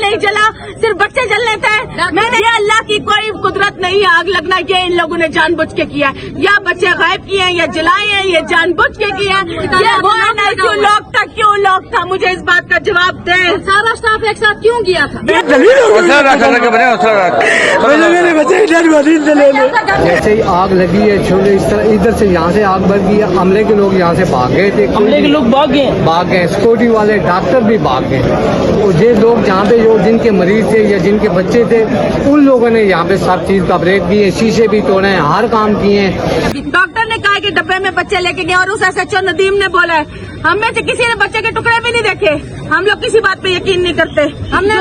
نہیں जला, सिर्फ बच्चे जलने थे। मैंने ये अल्लाह की कोई कुदरत नहीं है आग लगना, ये इन लोगों ने जानबूझ के किया है, या बच्चे गायब किए हैं या जलाए हैं, ये जानबूझ के किया है। ये वो क्यों लॉक था, क्यों लॉक था, मुझे इस बात का जवाब दे। सारा स्टाफ एक साथ क्यों गया था? जैसे ही आग लगी है छोले इस तरह इधर से यहाँ से आग बढ़ गई, अमले के लोग यहाँ से भाग गए थे, अमले के लोग भाग गए, सिक्योरिटी वाले डॉक्टर भी भाग गए। और ये लोग जहाँ पे जो जिनके मरीज थे या जिनके बच्चे थे उन लोगों ने यहाँ पे सब चीज का ब्रेक दिए, शीशे भी तोड़े हैं, हर काम किए हैं। डॉक्टर ने कहा कि डब्बे में बच्चे लेके गए और उस SHO नदीम ने बोला है हम में से किसी ने बच्चे के टुकड़े भी नहीं देखे। हम लोग किसी बात पे यकीन नहीं करते। हमने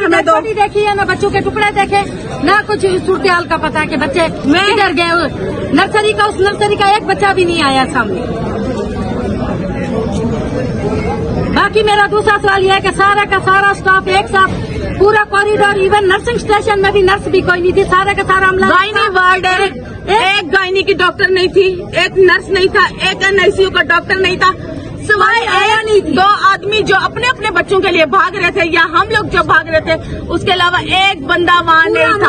हमें दो नहीं देखी है, ना बच्चों के टुकड़े देखे, ना कुछ सूरत हाल का पता कि बच्चे किधर गए। नर्सरी का उस नर्सरी का एक बच्चा भी नहीं आया सामने। बाकी मेरा दूसरा सवाल यह है कि सारा का सारा स्टाफ एक साथ पूरा कॉरिडोर, इवन नर्सिंग स्टेशन में भी नर्स भी कोई नहीं थी, सारा का सारा अमला। गायनी वार्ड है, एक गायनी की डॉक्टर नहीं थी, एक नर्स नहीं था, एक NICU का डॉक्टर नहीं था, सवाई आया नहीं। 2 आदमी जो अपने अपने बच्चों के लिए भाग रहे थे या हम लोग जो भाग रहे थे, उसके अलावा एक बंदा वहाँ नहीं था।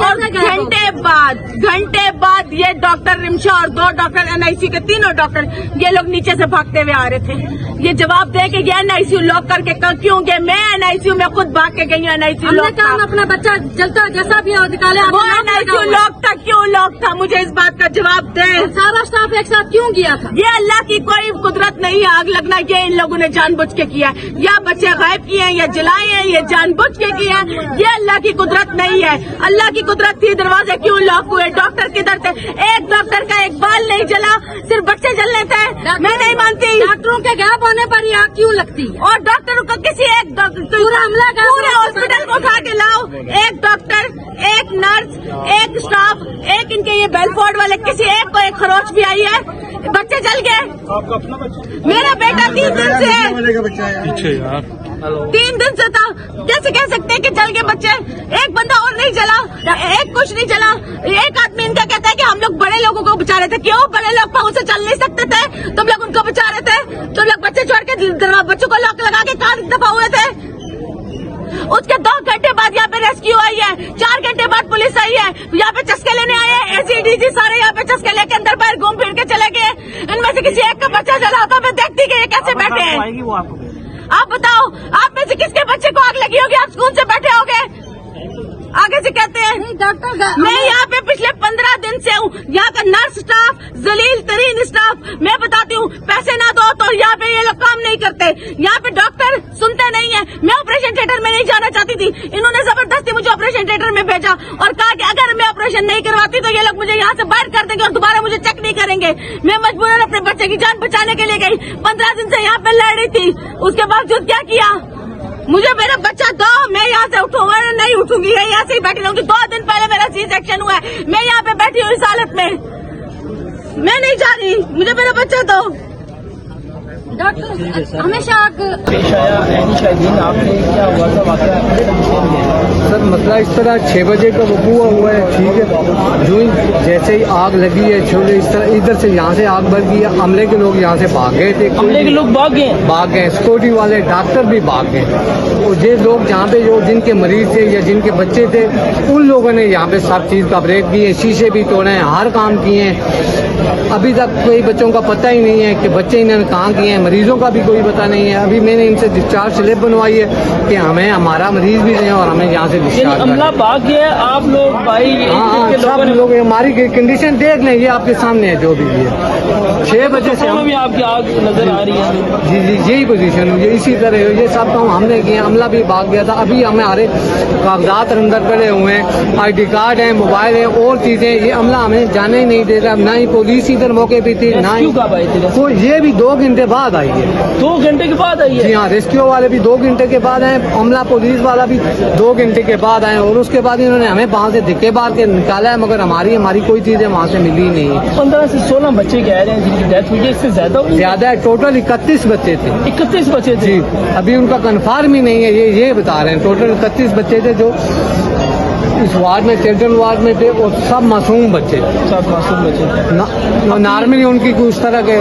और घंटे बाद ये डॉक्टर रिमशा और 2 डॉक्टर NICU के, तीनों डॉक्टर ये लोग नीचे से भागते हुए आ रहे थे। ये जवाब दे कि ये NICU लॉक करके क्यों गए? मैं NICU में खुद भाग के गई हूँ। NICU लॉक था, अपना बच्चा जलता जैसा भी हो निकाले, वो NICU लॉक था, क्यों लॉक था? मुझे इस बात का जवाब दे। सारा स्टाफ एक साथ क्यों गया था? ये अल्लाह की कोई कुदरत नहीं है आग लगना, ये इन लोगों ने जानबूझ के किया है, या बच्चे गायब किए हैं या जलाए हैं, ये जानबूझ के किया है। ये अल्लाह की कुदरत नहीं है। अल्लाह की कुदरत थी, दरवाजे क्यों लॉक हुए? डॉक्टर किधर थे? एक डॉक्टर का एक बाल नहीं जला, सिर्फ बच्चे जलने थे। मैं नहीं मानती डॉक्टरों के गायब होने पर ये आग क्यों लगती? और डॉक्टर को किसी एक पूरा हमला पूरे हॉस्पिटल को उठा के लाओ, एक डॉक्टर, एक नर्स, एक स्टाफ, एक इनके ये बेलफोर्ड वाले, किसी एक को एक खरोच भी आई है, बच्चे जल गए। आपका अपना बच्चा? मेरा बेटा 3 दिन से है, पीछे यार 3 दिन से था। कैसे कह सकते हैं कि जल गए बच्चे? एक बंदा और नहीं जला, एक कुछ नहीं जला। एक आदमी इनका कहता है कि हम लोग बड़े लोगों को बचा रहे थे। क्यों? बड़े लोग पाँव से चल नहीं सकते थे, तुम लोग उनको बचा रहे थे। तुम लोग बच्चे छोड़ के बच्चों को लॉक लगा के कहाँ दफा हुए थे? उसके 2 घंटे बाद यहाँ पे रेस्क्यू आई है, 4 घंटे बाद पुलिस आई है, यहाँ पे चस्के लेने आए हैं। ACDG सारे यहाँ पे चस्के लेके अंदर बाहर घूम फिर के चले गए। इनमें से किसी एक का बच्चा जला होता, मैं देखती कि ये कैसे बैठे हैं। आप बताओ, आप में से किसके बच्चे को आग लगी होगी? आप स्कूल से बैठे होगे, आगे से कहते हैं डॉक्टर। मैं यहाँ पे पिछले 15 दिन से हूँ, यहाँ का नर्स स्टाफ, जलील तरीन स्टाफ। मैं बताती हूँ, पैसे ना दो तो यहाँ पे ये लोग काम नहीं करते। यहाँ पे डॉक्टर सुनते नहीं है। मैं ऑपरेशन थिएटर में नहीं जाना चाहती थी, इन्होंने जबरदस्ती मुझे ऑपरेशन थिएटर में भेजा और कहा कि अगर मैं ऑपरेशन नहीं करवाती तो ये लोग मुझे यहाँ से बाहर कर देंगे और दोबारा मुझे चेक नहीं करेंगे। मैं मजबूरन अपने बच्चे की जान बचाने के लिए गई। 15 दिन से यहाँ पे लड़ रही थी, उसके बावजूद क्या किया? मुझे मेरा बच्चा दो, मैं यहाँ से उठूंगा नहीं उठूंगी, यहाँ से ही बैठी रहूंगी। 2 दिन पहले मेरा C-सेक्शन हुआ है, मैं यहाँ पे बैठी हूँ इस हालत में, मैं नहीं जा रही, मुझे मेरा बच्चा दो। डॉक्टर हमेशा पेश आया शाहीन, आपने क्या हुआ था वाकया? सर मसला इस तरह 6 बजे का वकूआ हुआ है, ठीक है। जो जैसे ही आग लगी है छोले इस तरह इधर से यहाँ से आग बढ़ गई, अमले के लोग यहाँ से भाग गए थे, अमले के लोग भाग गए, सिक्योरिटी वाले डॉक्टर भी भाग गए। और ये लोग जहाँ पे जो जिनके मरीज थे या जिनके बच्चे थे उन लोगों ने यहाँ पे सब चीज का ब्रेक दिए, शीशे भी तोड़े हैं, हर काम किए हैं। अभी तक कोई बच्चों का पता ही नहीं है कि बच्चे इन्होंने कहाँ किए हैं, मरीजों का भी कोई पता नहीं है। अभी मैंने इनसे डिस्चार्ज स्लिप बनवाई है कि हमें हमारा मरीज भी दें और हमें यहाँ से डिस्चार्ज। अमला भाग गया, आप लोग भाई? हाँ, सब लोग हमारी कंडीशन देख लें, ये आपके सामने है जो भी है। 6 बजे से भी आपकी आग नजर आ रही है। जी जी, यही पोजीशन हुई, इसी तरह ये सब काम हमने किए। अमला भी भाग गया था। अभी हमारे कागजात अंदर पड़े हुए हैं, ID कार्ड है, मोबाइल है और चीजें। ये अमला हमें जाने ही नहीं दे रहा, ना ही पुलिस इधर मौके पे थी, ना ही तो ये भी 2 घंटे बाद आई है। 2 घंटे के बाद आई है? जी हाँ, रेस्क्यू वाले भी 2 घंटे के बाद आए, अमला पुलिस वाला भी 2 घंटे के बाद आए और उसके बाद इन्होंने हमें वहाँ से धिक्के मार के निकाला है, मगर हमारी कोई चीजें वहाँ से मिली नहीं है। 15 से 16 बच्चे कह रहे हैं जिनकी डेथ हुई है, इससे ज्यादा है। टोटल 31 बच्चे थे। 31 बच्चे थे जी, अभी उनका कन्फर्म ही नहीं है, ये बता रहे हैं। टोटल 31 बच्चे थे जो इस वार्ड में चिल्ड्रन वार्ड में थे और सब मासूम बच्चे सब मासूम बच्चे नॉर्मली उनकी उस तरह के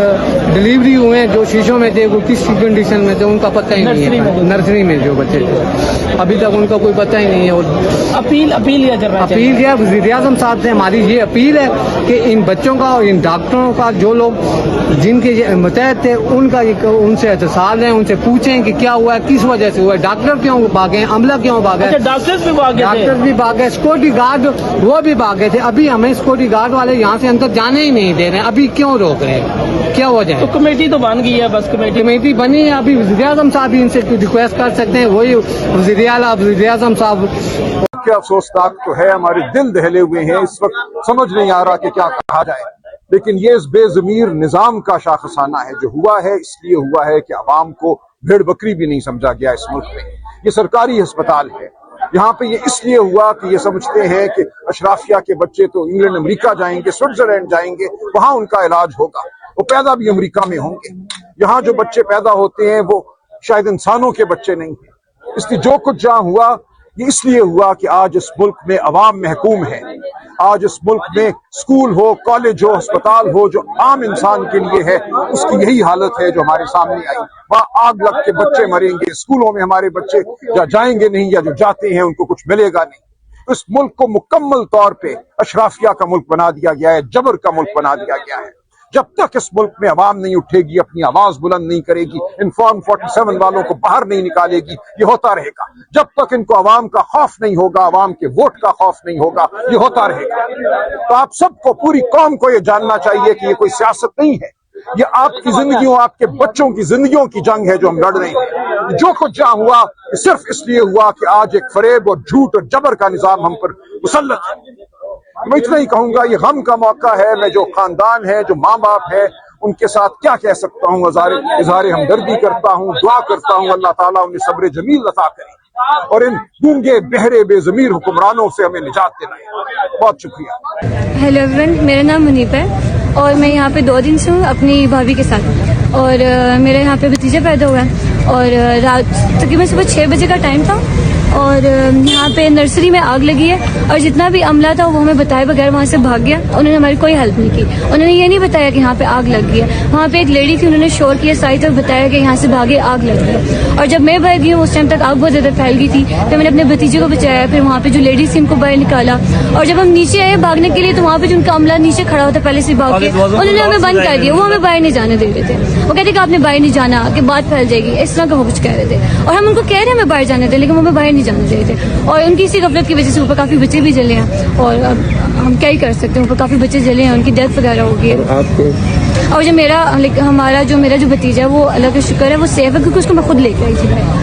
डिलीवरी हुए हैं जो शीशों में थे, वो किस कंडीशन में थे उनका पता ही नहीं है। नर्सरी में जो बच्चे थे अभी तक उनका कोई पता ही नहीं है। और अपील क्या कर रहा है? अपील किया वज़ीर-ए-आज़म साहब से हमारी ये अपील है कि इन बच्चों का और इन डॉक्टरों का जो लोग जिनके मुतहद थे उनका उनसे एहतसाब लें, उनसे पूछें कि क्या हुआ है, किस वजह से हुआ है, डॉक्टर क्यों भागे, अमला क्यों भागे। अच्छा, डॉक्टर्स भी भागे थे? डॉक्टर भी भागे, सिक्योरिटी गार्ड वो भी भागे थे। अभी हमें सिक्योरिटी गार्ड वाले यहाँ से अंदर जाने ही नहीं दे रहे हैं। अभी क्यों रोक रहे हैं, क्या वजह तो है? कमेटी तो बन गई है, बस कमेटी बनी है। अभी वज़ीर-ए-आज़म साहब भी इनसे रिक्वेस्ट कर सकते हैं, वही वज़ीर-ए-आज़म साहब। क्या अफसोसनाक तो है, हमारे दिल दहले हुए हैं। इस वक्त समझ नहीं आ रहा कि क्या कहा जाए, लेकिन ये इस बेज़मीर निजाम का शाखसाना है। जो हुआ है इसलिए हुआ है कि आवाम को भेड़ बकरी भी नहीं समझा गया इस मुल्क में। ये सरकारी अस्पताल है, यहाँ पे ये इसलिए हुआ कि ये समझते हैं कि अशराफिया के बच्चे तो इंग्लैंड अमेरिका जाएंगे, स्विट्जरलैंड जाएंगे, वहां उनका इलाज होगा। वो पैदा भी अमेरिका में होंगे। यहाँ जो बच्चे पैदा होते हैं वो शायद इंसानों के बच्चे नहीं हैं। इसलिए जो कुछ जहाँ हुआ ये इसलिए हुआ कि आज इस मुल्क में अवाम महकूम है। आज इस मुल्क में स्कूल हो, कॉलेज हो, अस्पताल हो, जो आम इंसान के लिए है, उसकी यही हालत है जो हमारे सामने आई। वहाँ आग लग के बच्चे मरेंगे, स्कूलों में हमारे बच्चे या जाएंगे नहीं या जो जाते हैं उनको कुछ मिलेगा नहीं। इस मुल्क को मुकम्मल तौर पे अशराफिया का मुल्क बना दिया गया है, जबर का मुल्क बना दिया गया है। जब तक इस मुल्क में अवाम नहीं उठेगी, अपनी आवाज बुलंद नहीं करेगी, इन्फॉर्म 47 वालों को बाहर नहीं निकालेगी, ये होता रहेगा। जब तक इनको अवाम का खौफ नहीं होगा, अवाम के वोट का खौफ नहीं होगा, ये होता रहेगा। तो आप सबको, पूरी कौम को ये जानना चाहिए कि ये कोई सियासत नहीं है, ये आपकी जिंदगियों, आपके बच्चों की जिंदगियों की जंग है जो हम लड़ रहे हैं। जो कुछ जहाँ हुआ ये सिर्फ इसलिए हुआ कि आज एक फरेब और झूठ और जबर का निजाम हम पर मुसल्लत है। मैं इतना ही कहूंगा, ये गम का मौका है। मैं जो खानदान है, जो माँ बाप है, उनके साथ क्या कह सकता हूँ, इज़हार हमदर्दी करता हूँ, दुआ करता हूँ अल्लाह ताला उन्हें सब्र जमील अता करे और इन गूंगे बहरे बेज़मीर हुक्मरानों से हमें निजात दिलाए। बहुत शुक्रिया। हेलो एवरीवन, मेरा नाम मुनीब है और मैं यहाँ पे 2 दिन से हूँ अपनी भाभी के साथ। और मेरे यहाँ पे भतीजा पैदा हुआ है और रात तकरीबन सुबह 6 बजे का टाइम था और यहाँ पे नर्सरी में आग लगी है और जितना भी अमला था वो हमें बताए बगैर वहाँ से भाग गया। उन्होंने हमारी कोई हेल्प नहीं की। उन्होंने ये नहीं बताया कि यहाँ पे आग लग गई है। वहाँ पे एक लेडी थी, उन्होंने शोर किया साइड और बताया कि यहाँ से भागे, आग लग गई। और जब मैं बाहर गई उस टाइम तक आग बहुत ज़्यादा फैल गई थी। फिर मैंने अपने भतीजे को बचाया, फिर वहाँ पे जो लेडीज थी उनको बाहर निकाला और जब हम नीचे आए भागने के लिए तो वहाँ पे जो उनका अमला नीचे खड़ा होता पहले से भाग के, उन्होंने हमें बंद कर दिया। वो हमें बाहर नहीं जाने दे रहे थे। वो कहते कि आपने बाहर नहीं जाना, कि बात फैल जाएगी, इस तरह का वो कुछ कह रहे थे। और हम उनको कह रहे हैं हमें बाहर जाने दें, लेकिन वो हमें बाहर नहीं जाने दे रहे थे। और उनकी इसी गफलत की वजह से ऊपर काफ़ी बच्चे भी जले हैं और अब हम क्या ही कर सकते हैं। ऊपर काफ़ी बच्चे जले हैं, उनकी डेथ वगैरह हो गई है। और जो मेरा जो भतीजा है वो अल्लाह का शुक्र है वो सेफ है, क्योंकि उसको मैं खुद लेकर आई थी।